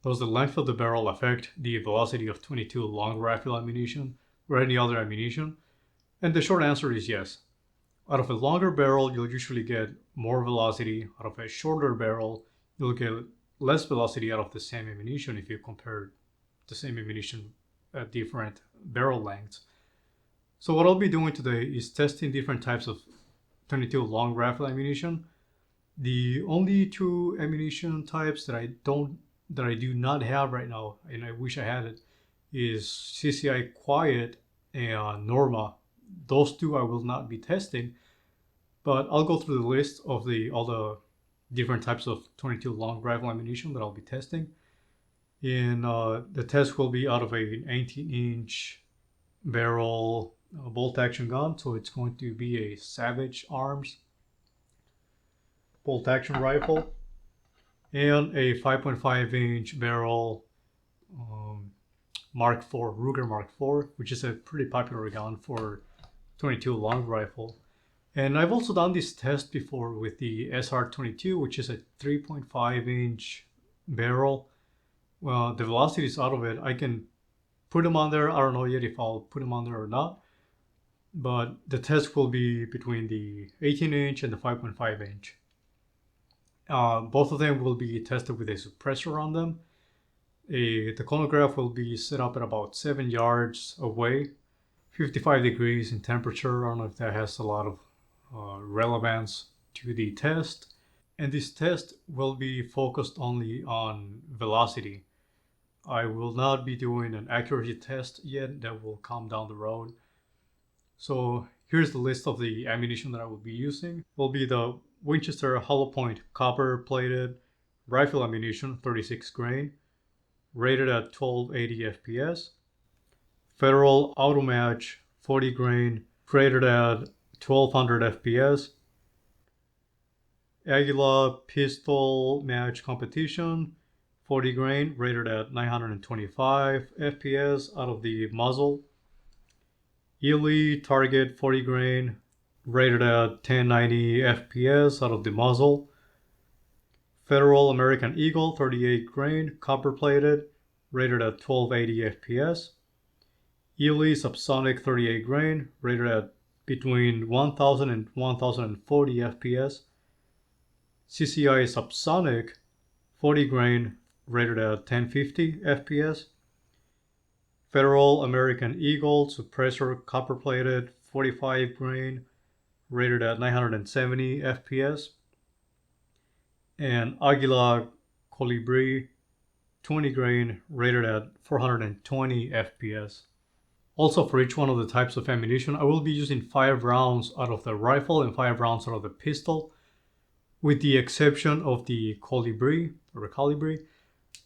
Does the length of the barrel affect the velocity of 22 long rifle ammunition or any other ammunition? And the short answer is yes. Out of a longer barrel, you'll usually get more velocity. Out of a shorter barrel, you'll get less velocity out of the same ammunition if you compare the same ammunition at different barrel lengths. So what I'll be doing today is testing different types of 22 long rifle ammunition. The only two ammunition types that I do not have right now, and I wish I had it, is CCI Quiet and Norma. Those two I will not be testing, but I'll go through the list of all the different types of 22 long rifle ammunition that I'll be testing. And the test will be out of an 18-inch barrel bolt action gun, so it's going to be a Savage Arms bolt action rifle, and a 5.5-inch barrel Mark IV, Ruger Mark IV, which is a pretty popular gun for 22 long rifle. And I've also done this test before with the SR22, which is a 3.5-inch barrel. Well, the velocities out of it, I can put them on there. I don't know yet if I'll put them on there or not. But the test will be between the 18-inch and the 5.5-inch. Both of them will be tested with a suppressor on them. The chronograph will be set up at about 7 yards away, 55 degrees in temperature. I don't know if that has a lot of relevance to the test. And this test will be focused only on velocity. I will not be doing an accuracy test yet. That will come down the road. So here's the list of the ammunition that I will be using. It will be the Winchester hollow point copper plated rifle ammunition, 36 grain, rated at 1280 FPS. Federal Automatch 40 grain, rated at 1200 FPS. Aguila pistol match competition, 40 grain, rated at 925 FPS out of the muzzle. Ely Target 40 grain, rated at 1090 FPS out of the muzzle. Federal American Eagle 38 grain, copper plated, rated at 1280 FPS. Ely Subsonic 38 grain, rated at between 1000 and 1040 FPS. CCI Subsonic 40 grain, rated at 1050 FPS. Federal American Eagle suppressor copper plated 45 grain, rated at 970 FPS. And Aguila Colibri 20 grain, rated at 420 FPS. Also, for each one of the types of ammunition, I will be using 5 rounds out of the rifle and 5 rounds out of the pistol, with the exception of the Colibri or Calibri.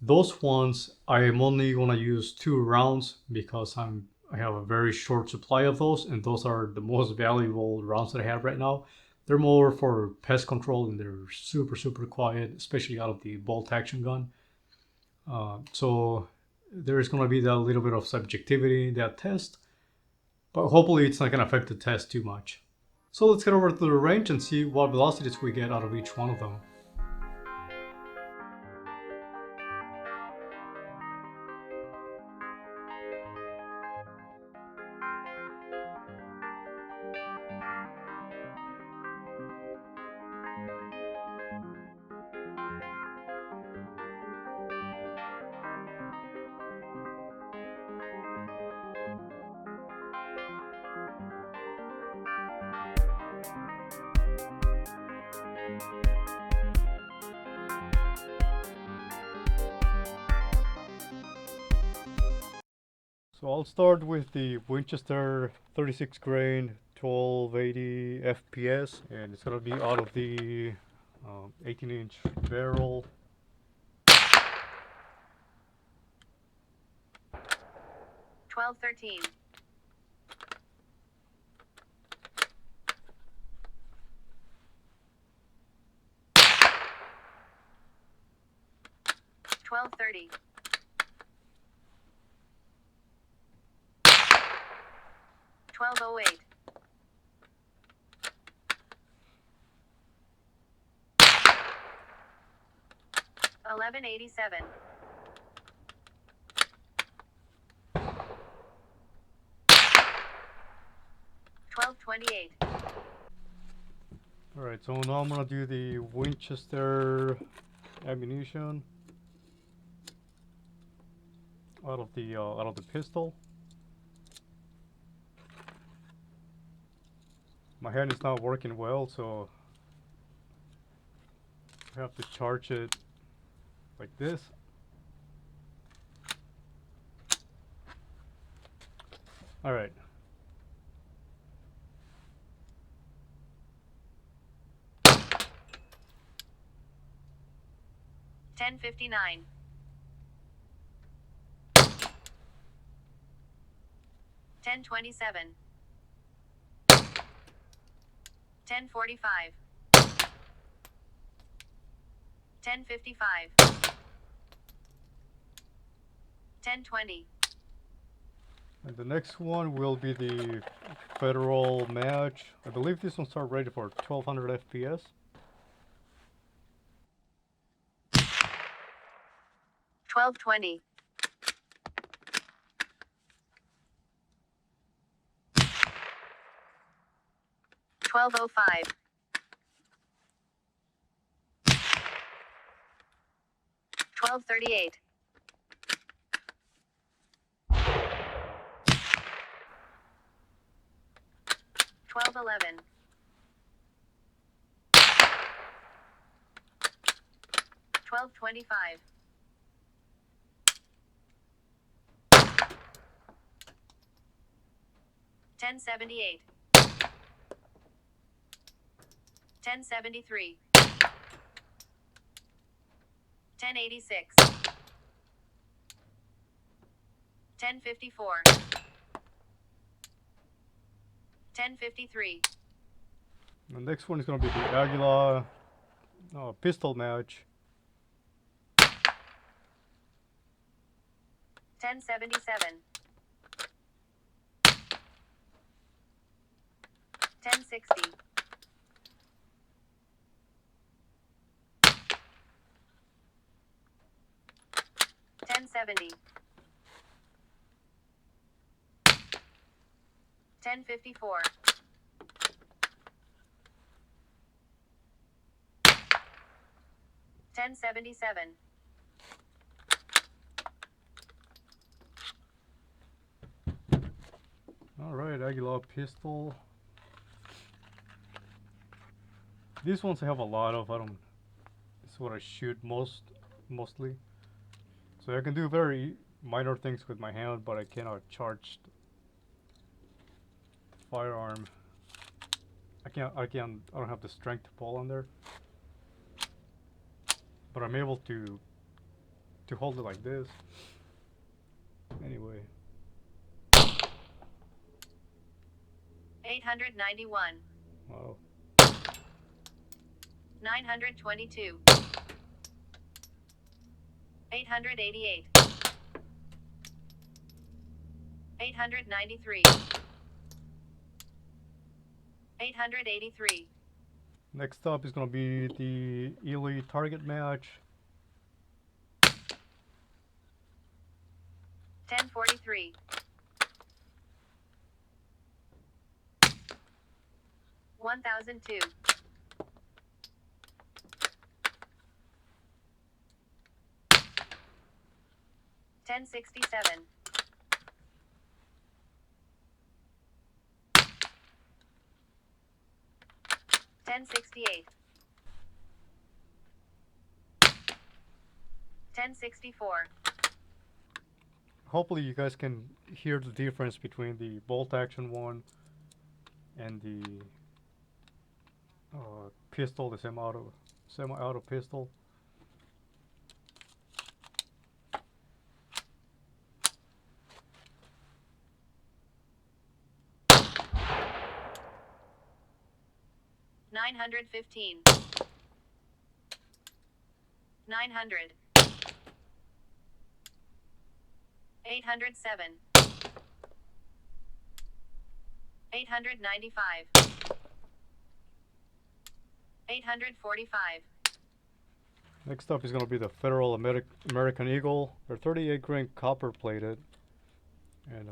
Those ones, I am only going to use 2 rounds because I have a very short supply of those, and those are the most valuable rounds that I have right now. They're more for pest control, and they're super, super quiet, especially out of the bolt action gun. So there is going to be that little bit of subjectivity in that test, but hopefully it's not going to affect the test too much. So let's get over to the range and see what velocities we get out of each one of them. So I'll start with the Winchester 36 grain 1280 FPS, and it's gonna be out of the 18-inch barrel. 1213. 1230. 1208. 1187. 1028. Alright, so now I'm gonna do the Winchester ammunition out of the pistol. My hand is not working well, so I have to charge it like this. Alright. $10.59. $10.27. $10.45. $10.55. $10.20. And the next one will be the Federal match. I believe this one starts rated for 1200 FPS. $12.20. $12.05. $12.38. $12.11. $12.25. $10.78. $10.73. $10.86. $10.54. $10.53. The next one is going to be the Aguila pistol match. $10.77. $10.60. $10.70. $10.54. $10.77. Alright, Aguila pistol. These ones I have a lot of. It's what I shoot mostly. So I can do very minor things with my hand, but I cannot charge the firearm. I don't have the strength to pull on there. But I'm able to hold it like this. Anyway. 891. Wow. 922. 888. 893. 883. Next up is gonna be the Elite target match. 1043. 1002. 1067. 1068. 1064. Hopefully you guys can hear the difference between the bolt action one and the pistol, the semi-auto pistol. $915. 900. 807. 895. 845. Next up is going to be the Federal American Eagle. They're 38 grain copper plated and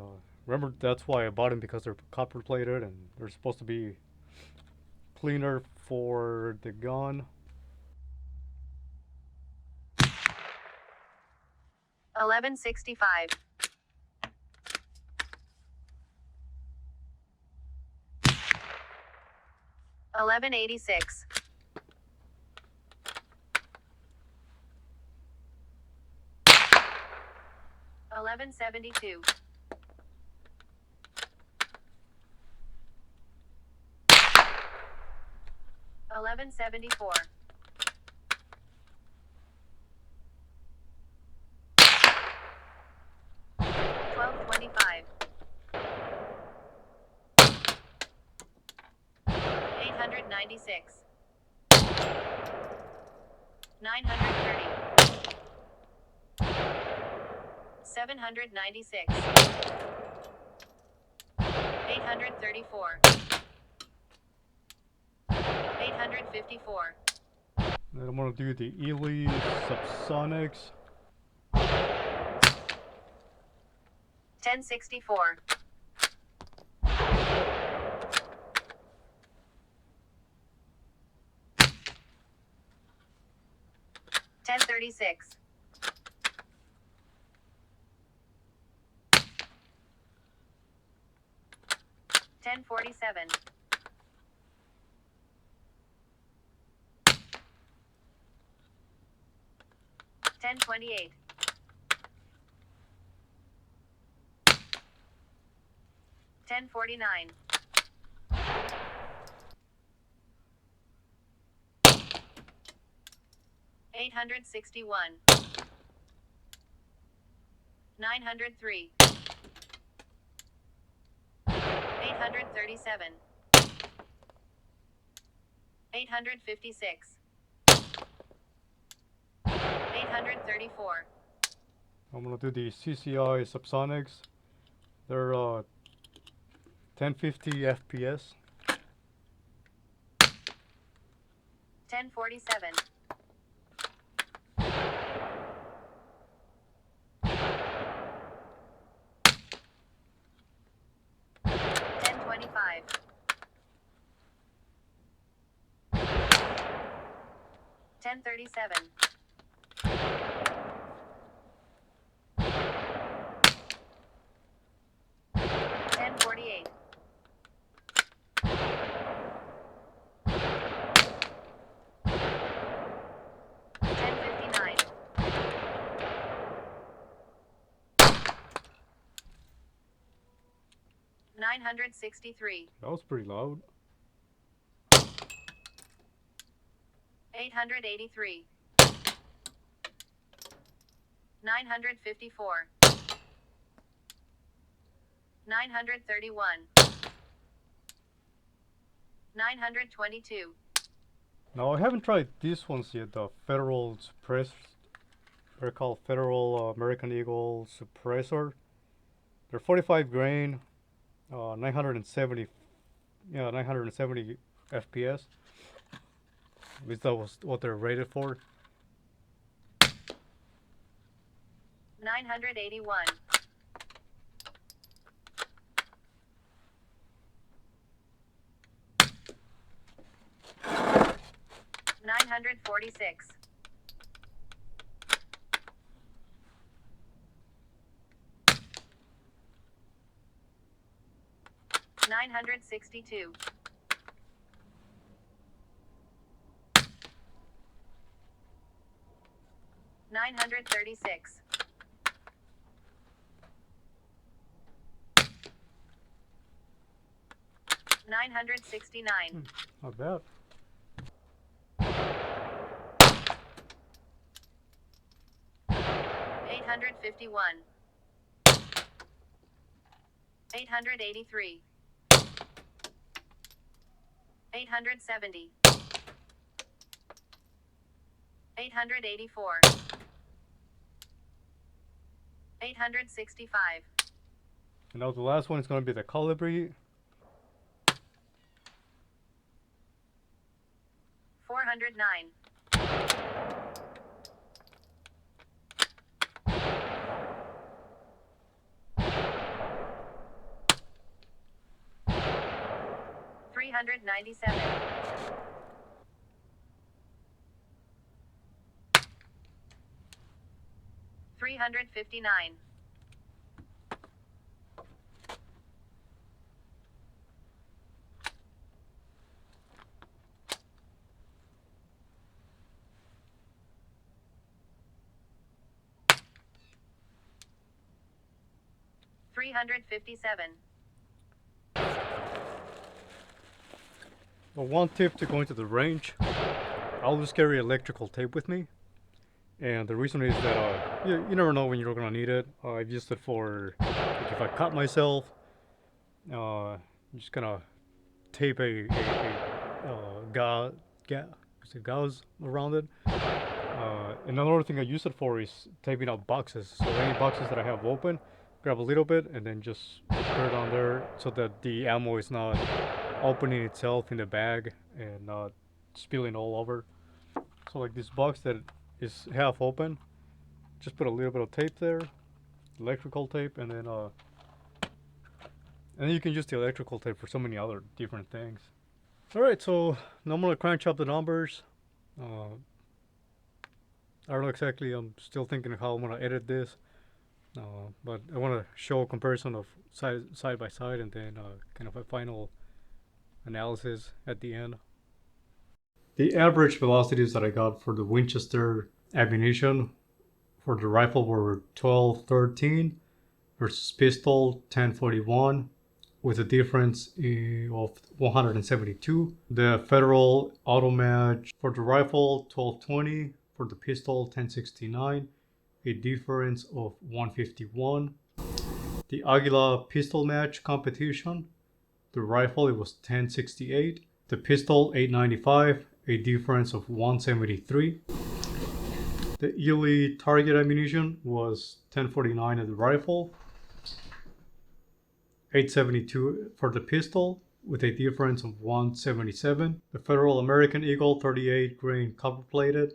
Remember, that's why I bought them, because they're copper plated and they're supposed to be cleaner for the gun. 1165. 1186. 1172. 1174. 1225. 896. 930. 796. 834. 854. Then I'm gonna do the Ely subsonics. 1064. 1036. 1047. 1028. 1049. 861. 903. 837. 856. 834. I'm gonna do the CCI subsonics. They're 1050 FPS. 1047. 1025. 1037. 1048. 1059. 963. That was pretty loud. 883. 954. 931. 922. Now I haven't tried these ones yet. The Federal Suppress. They're called Federal American Eagle Suppressor. They're 45 grain, 970. Yeah, 970 FPS. At least that was what they're rated for. 981. 946. 962. 936. 969. Not bad. 851. 883. 870. 884. 865. And now the last one is going to be the Colibri. 409. 410. 397. 359. 357. Well, one tip to going to the range, I always carry electrical tape with me. And the reason is that you never know when you're gonna need it. I've used it for like if I cut myself, I'm just gonna tape gauze around it. Another thing I use it for is taping out boxes. So any boxes that I have open, grab a little bit and then just put it on there so that the ammo is not opening itself in the bag and not spilling all over. So like this box that is half open, just put a little bit of tape there, electrical tape, and then you can use the electrical tape for so many other different things. Alright, so now I'm gonna crunch up the numbers. I don't know exactly, I'm still thinking of how I'm gonna edit this. But I want to show a comparison of side by side and then kind of a final analysis at the end. The average velocities that I got for the Winchester ammunition for the rifle were 1213 versus pistol 1041 with a difference of 172. The Federal Auto Match for the rifle 1220, for the pistol 1069, a difference of 151. The Aguila pistol match competition, the rifle it was 1068, the pistol 895, a difference of 173. The Ely target ammunition was 1049 at the rifle, 872 for the pistol with a difference of 177. The Federal American Eagle 38 grain copper plated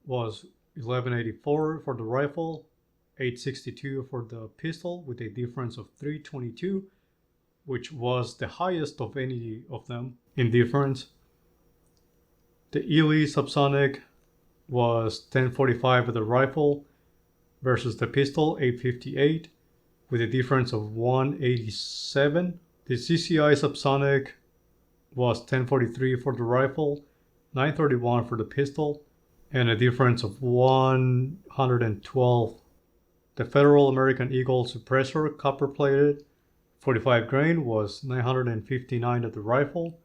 was 1184 for the rifle, 862 for the pistol with a difference of 322, which was the highest of any of them in difference. The Ely subsonic was 1045 with the rifle versus the pistol 858 with a difference of 187. The CCI subsonic was 1043 for the rifle, 931 for the pistol, and a difference of 112. The Federal American Eagle suppressor copper plated 45 grain was 959 at the rifle,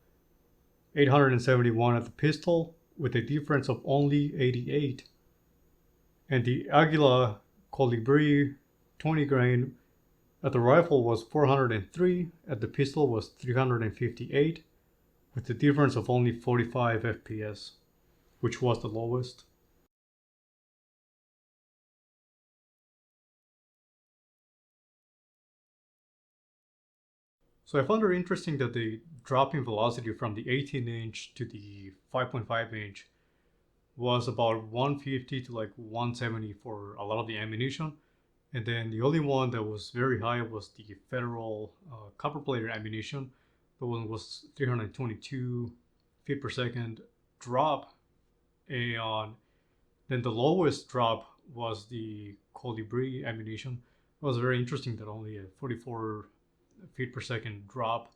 871 at the pistol with a difference of only 88. And the Aguila Colibri 20 grain at the rifle was 403, at the pistol was 358 with a difference of only 45 FPS, which was the lowest. So I found it interesting that the drop in velocity from the 18 inch to the 5.5 inch was about 150 to like 170 for a lot of the ammunition. And then the only one that was very high was the Federal copper plated ammunition. The one was 322 feet per second drop. And then the lowest drop was the Colibri ammunition. It was very interesting that only a 44 feet per second drop.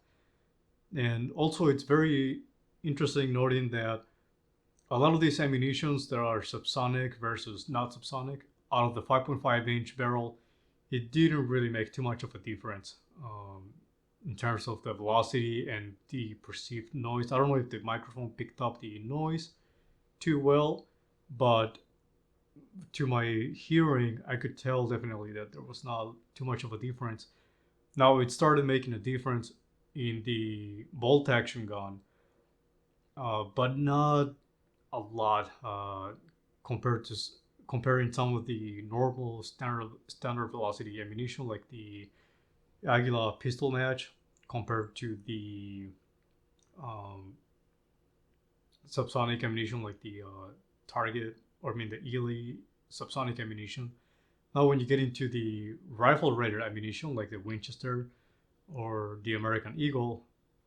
And also it's very interesting noting that a lot of these ammunitions that are subsonic versus not subsonic, out of the 5.5 inch barrel, it didn't really make too much of a difference in terms of the velocity and the perceived noise. I don't know if the microphone picked up the noise too well, but to my hearing, I could tell definitely that there was not too much of a difference. Now it started making a difference in the bolt action gun, but not a lot comparing some of the normal standard velocity ammunition like the Aguila pistol match compared to the subsonic ammunition like the target, or I mean the Ely subsonic ammunition. Now when you get into the rifle rated ammunition like the Winchester or the American Eagle,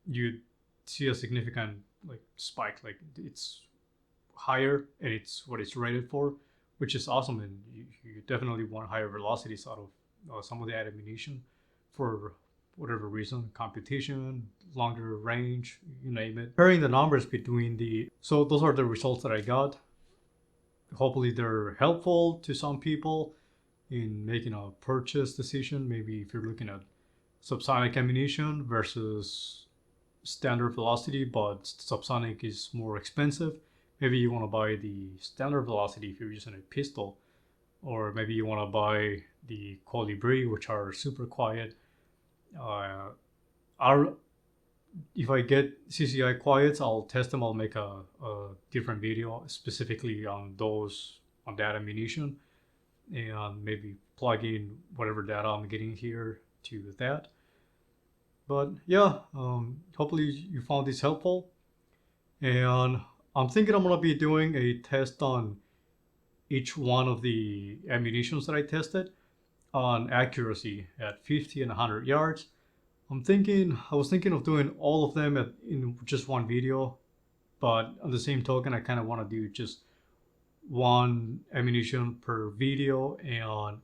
you see a significant like spike. Like it's higher and it's what it's rated for, which is awesome. And you definitely want higher velocities out of some of the ammunition for whatever reason, competition, longer range, you name it. Comparing the numbers between so those are the results that I got. Hopefully they're helpful to some people in making a purchase decision. Maybe if you're looking at subsonic ammunition versus standard velocity, but subsonic is more expensive. Maybe you want to buy the standard velocity if you're using a pistol, or maybe you want to buy the Colibri, which are super quiet. If I get CCI quiets, I'll test them. I'll make a different video specifically on that ammunition, and maybe plug in whatever data I'm getting here to that. But yeah, hopefully you found this helpful. And I'm thinking I'm gonna be doing a test on each one of the ammunitions that I tested on accuracy at 50 and 100 yards. I was thinking of doing all of them in just one video, but on the same token, I kind of want to do just one ammunition per video, and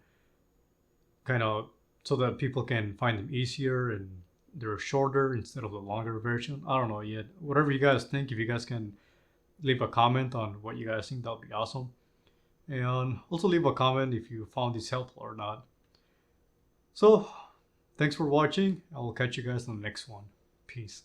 kind of so that people can find them easier and they're shorter instead of the longer version. I don't know yet. Whatever you guys think, if you guys can leave a comment on what you guys think, that would be awesome. And also leave a comment if you found this helpful or not. So, thanks for watching. I will catch you guys on the next one. Peace.